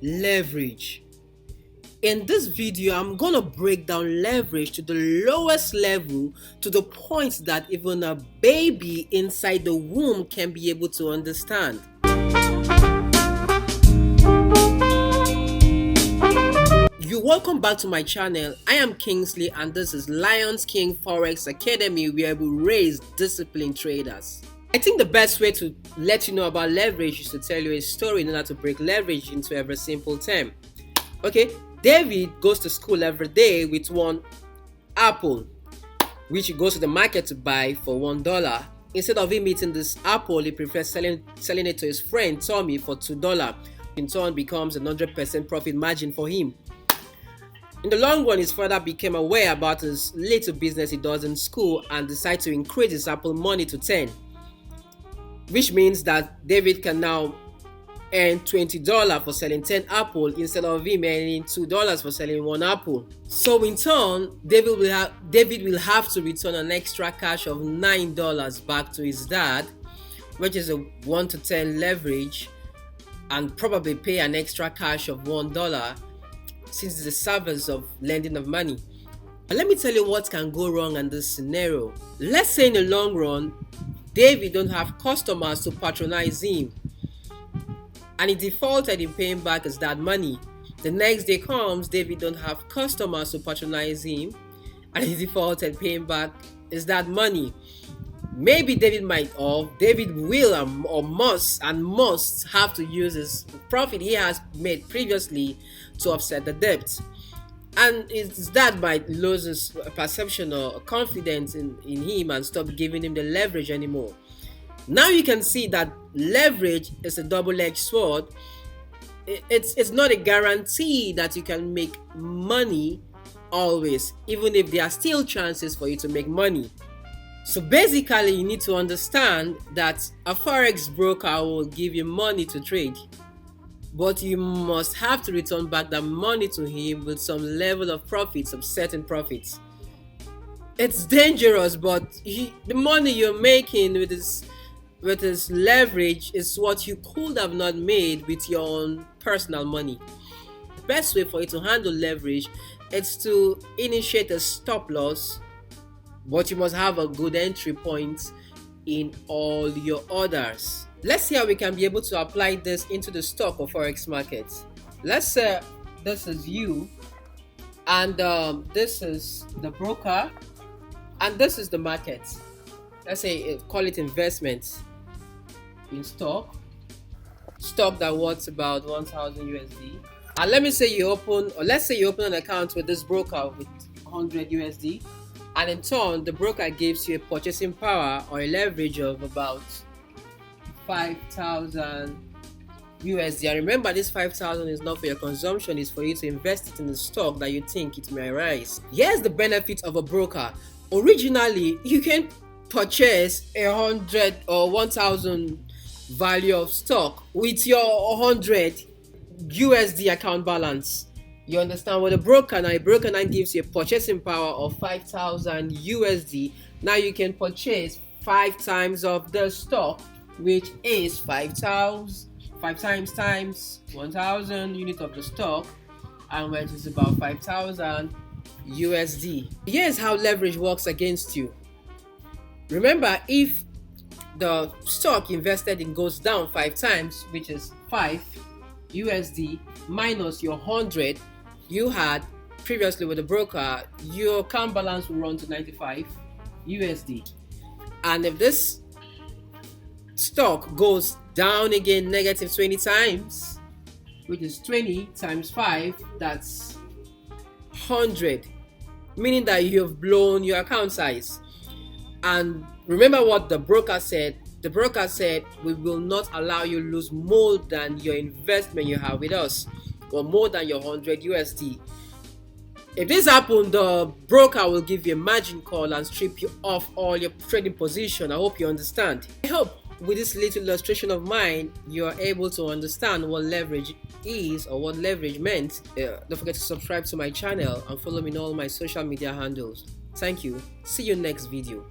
Leverage. In this video, I'm gonna break down leverage to the lowest level, to the point that even a baby inside the womb can be able to understand. Welcome back to my channel. I am Kingsley and this is Lions King Forex Academy, where we raise disciplined traders. I think the best way to let you know about leverage is to tell you a story in order to break leverage into a very simple term. Okay, David goes to school every day with one apple, which he goes to the market to buy for $1. Instead of him eating this apple, he prefers selling it to his friend Tommy for $2. In turn, becomes a 100% profit margin for him. In the long run, his father became aware about his little business he does in school and decided to increase his apple money to 10, which means that David can now earn $20 for selling 10 apples instead of him earning $2 for selling one apple. So in turn, David will have to return an extra cash of $9 back to his dad, which is a 1 to 10 leverage, and probably pay an extra cash of $1 since it's the service of lending of money. But let me tell you what can go wrong in this scenario. Let's say in the long run, David don't have customers to patronize him, and he defaulted in paying back his dad money. The next day comes, David don't have customers to patronize him, and he defaulted paying back his dad money. Maybe David will or must have to use his profit he has made previously to offset the debt, and his dad might lose his perception or confidence in him and stop giving him the leverage anymore. Now you can see that leverage is a double-edged sword. It's not a guarantee that you can make money always, even if there are still chances for you to make money. So basically, you need to understand that a forex broker will give you money to trade, but you must have to return back that money to him with some level of profit, some certain profits. It's dangerous, but the money you're making with this leverage is what you could have not made with your own personal money. The best way for you to handle leverage is to initiate a stop loss, but you must have a good entry point in all your orders. Let's see how we can be able to apply this into the stock of Forex Market. Let's say this is you, and this is the broker, and this is the market. Let's say call it investment in stock that worth about 1,000 USD. And let's say you open an account with this broker with 100 USD. And in turn, the broker gives you a purchasing power or a leverage of about 5,000 USD. And remember, this 5,000 is not for your consumption, it's for you to invest it in the stock that you think it may rise. Here's the benefit of a broker. Originally, you can purchase 100 or 1,000 value of stock with your 100 USD account balance. You understand what a broker now gives you a purchasing power of 5,000 USD. Now you can purchase 5 times of the stock, which is 5 times 1,000 units of the stock, and which is about 5,000 USD. Here's how leverage works against you. Remember, if the stock invested in goes down 5 times, which is 5 USD, minus your 100 you had previously with the broker, your account balance will run to 95 USD. And if this stock goes down again negative 20 times, which is 20 times 5, that's 100, meaning that you have blown your account size. And remember what the broker said. The broker said, we will not allow you to lose more than your investment you have with us, or more than your 100 USD. If this happens, the broker will give you a margin call and strip you off all your trading position. I hope you understand. I hope with this little illustration of mine, you are able to understand what leverage is or what leverage meant. Don't forget to subscribe to my channel and follow me on all my social media handles. Thank you. See you next video.